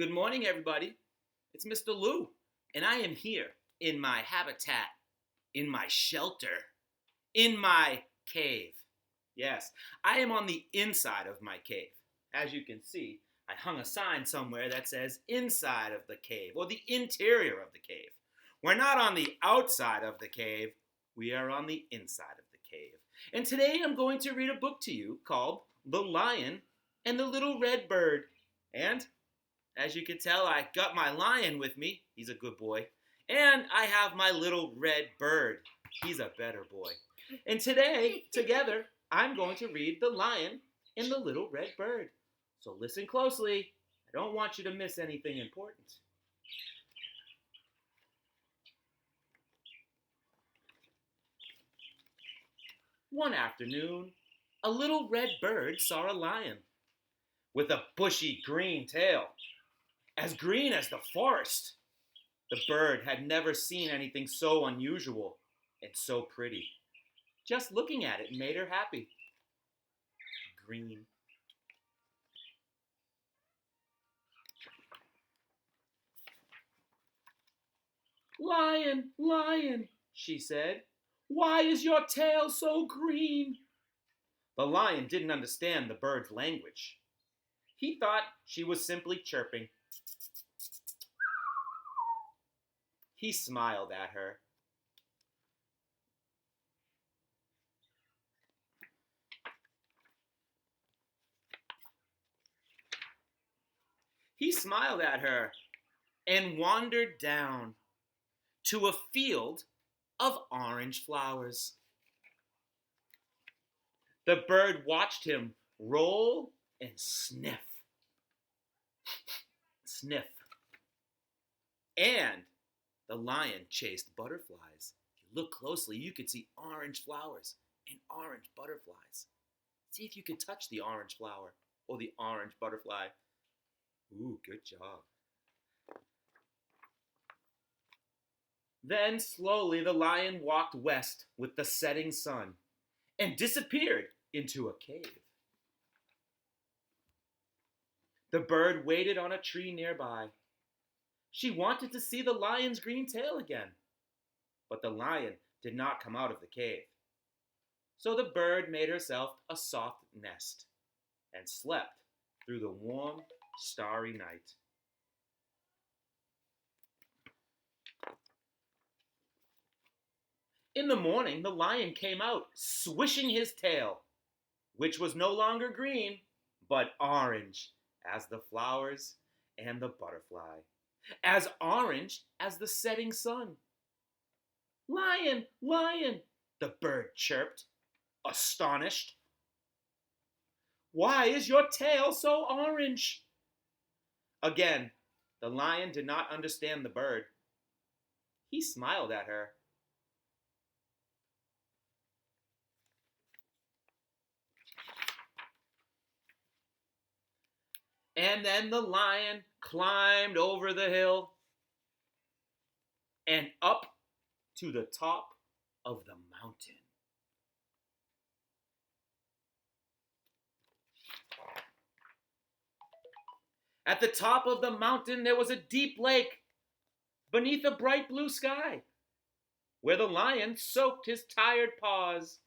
Good morning, everybody. It's Mr. Lou, and I am here in my habitat, in my shelter, in my cave. Yes, I am on the inside of my cave. As you can see, I hung a sign somewhere that says inside of the cave, or the interior of the cave. We're not on the outside of the cave, we are on the inside of the cave. And today I'm going to read a book to you called The Lion and the Little Red Bird. And as you can tell, I got my lion with me. He's a good boy. And I have my little red bird. He's a better boy. And today, together, I'm going to read The Lion and the Little Red Bird. So listen closely. I don't want you to miss anything important. One afternoon, a little red bird saw a lion with a bushy green tail, as green as the forest. The bird had never seen anything so unusual and so pretty. Just looking at it made her happy. Green. "Lion, lion," she said, "why is your tail so green?" The lion didn't understand the bird's language. He thought she was simply chirping. He smiled at her. He smiled at her and wandered down to a field of orange flowers. The bird watched him roll and sniff. Sniff. And the lion chased butterflies. If you look closely, you could see orange flowers and orange butterflies. See if you can touch the orange flower or the orange butterfly. Ooh, good job. Then slowly the lion walked west with the setting sun and disappeared into a cave. The bird waited on a tree nearby. She wanted to see the lion's green tail again, but the lion did not come out of the cave. So the bird made herself a soft nest and slept through the warm, starry night. In the morning, the lion came out, swishing his tail, which was no longer green, but orange, as the flowers and the butterfly, as orange as the setting sun. "Lion, lion," the bird chirped, astonished. "Why is your tail so orange?" Again, the lion did not understand the bird. He smiled at her. And then the lion climbed over the hill and up to the top of the mountain. At the top of the mountain, there was a deep lake beneath a bright blue sky, where the lion soaked his tired paws,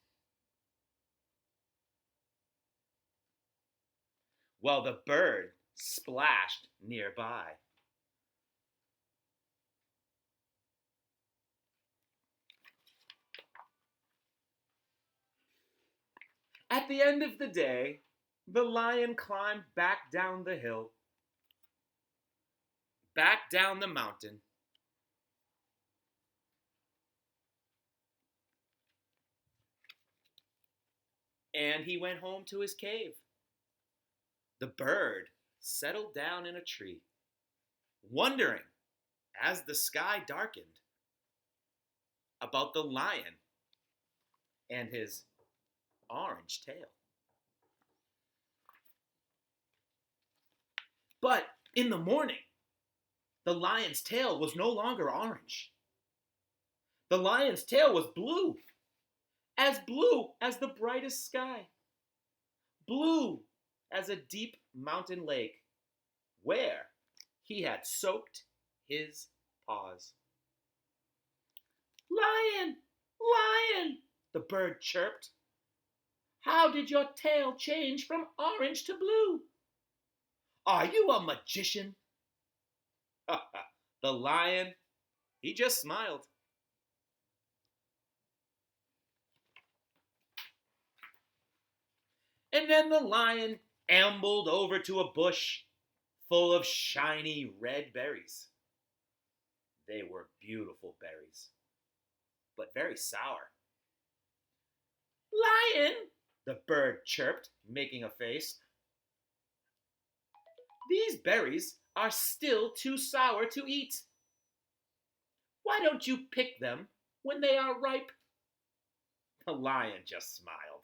while the bird splashed nearby. At the end of the day, the lion climbed back down the hill, back down the mountain, and he went home to his cave. The bird settled down in a tree, wondering, as the sky darkened, about the lion and his orange tail. But in the morning, the lion's tail was no longer orange. The lion's tail was blue as the brightest sky, blue as a deep mountain lake, where he had soaked his paws. Lion! Lion! The bird chirped. How did your tail change from orange to blue? Are you a magician? The lion, he just smiled. And then the lion ambled over to a bush full of shiny red berries. They were beautiful berries, but very sour. Lion, the bird chirped, making a face. These berries are still too sour to eat. Why don't you pick them when they are ripe? The lion just smiled,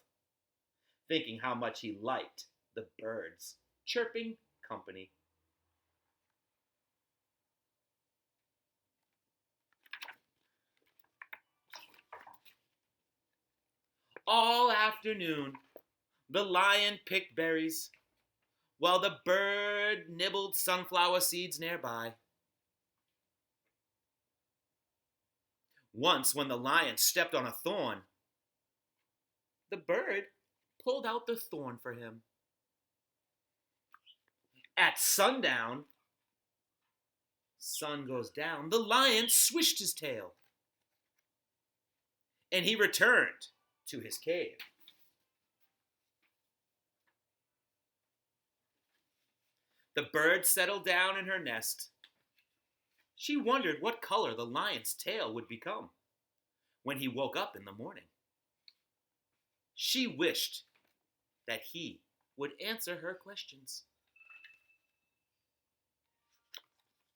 thinking how much he liked the bird's chirping company. All afternoon, the lion picked berries, while the bird nibbled sunflower seeds nearby. Once, when the lion stepped on a thorn, the bird pulled out the thorn for him. At sundown, sun goes down, the lion swished his tail, and he returned to his cave. The bird settled down in her nest. She wondered what color the lion's tail would become when he woke up in the morning. She wished that he would answer her questions.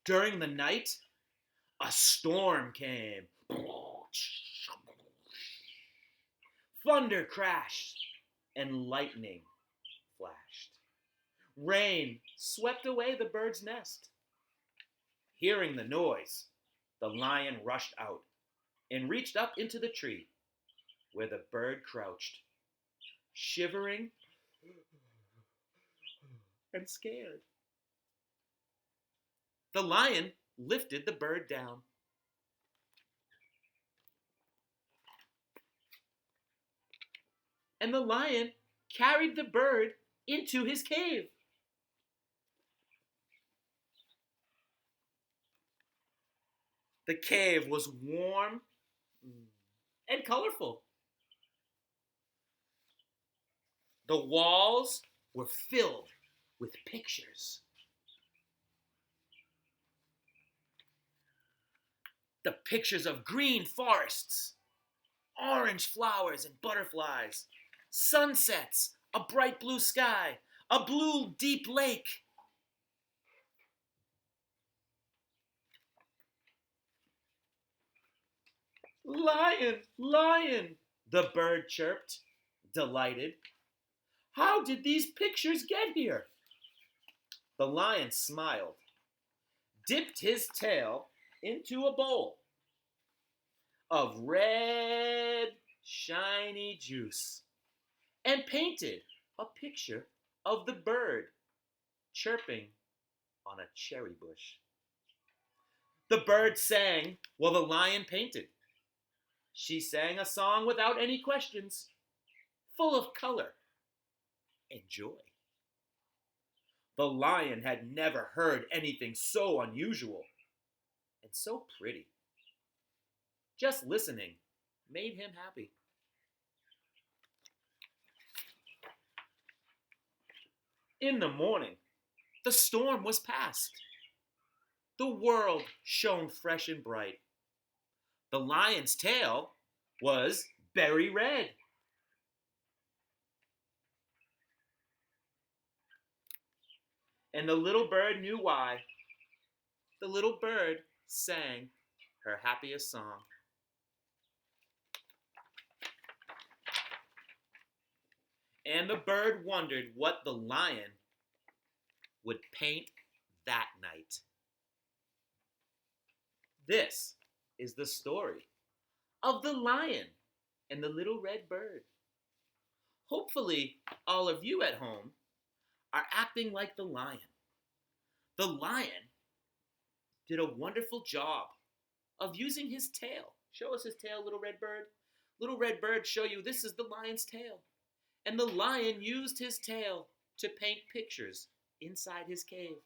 During the night, a storm came. Thunder crashed and lightning flashed. Rain swept away the bird's nest. Hearing the noise, the lion rushed out and reached up into the tree where the bird crouched, shivering and scared. The lion lifted the bird down. And the lion carried the bird into his cave. The cave was warm and colorful. The walls were filled with pictures. The pictures of green forests, orange flowers and butterflies, sunsets, a bright blue sky, a blue deep lake. Lion, lion, the bird chirped, delighted. How did these pictures get here? The lion smiled, dipped his tail into a bowl of red, shiny juice, and painted a picture of the bird chirping on a cherry bush. The bird sang while the lion painted. She sang a song without any questions, full of color and joy. The lion had never heard anything so unusual and so pretty. Just listening made him happy. In the morning, the storm was past. The world shone fresh and bright. The lion's tail was berry red. And the little bird knew why. The little bird sang her happiest song. And the bird wondered what the lion would paint that night. This is the story of the lion and the little red bird. Hopefully, all of you at home are acting like the lion. The lion did a wonderful job of using his tail. Show us his tail, little red bird. Little red bird, show you this is the lion's tail. And the lion used his tail to paint pictures inside his cave.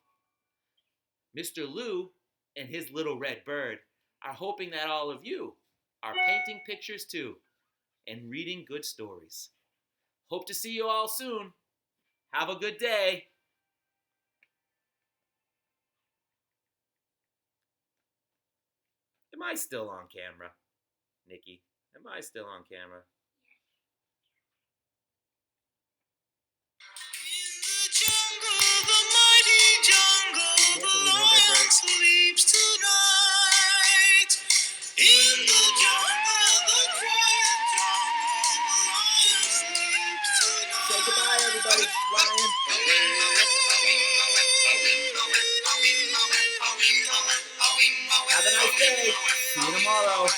Mr. Lou and his little red bird are hoping that all of you are painting pictures too and reading good stories. Hope to see you all soon. Have a good day. Am I still on camera, Nikki? Am I still on camera? In the jungle, the mighty jungle, the lion sleeps tonight. In the jungle, the quiet jungle, the lion sleeps tonight. Say goodbye, everybody. Lion. Have a nice day. See you tomorrow.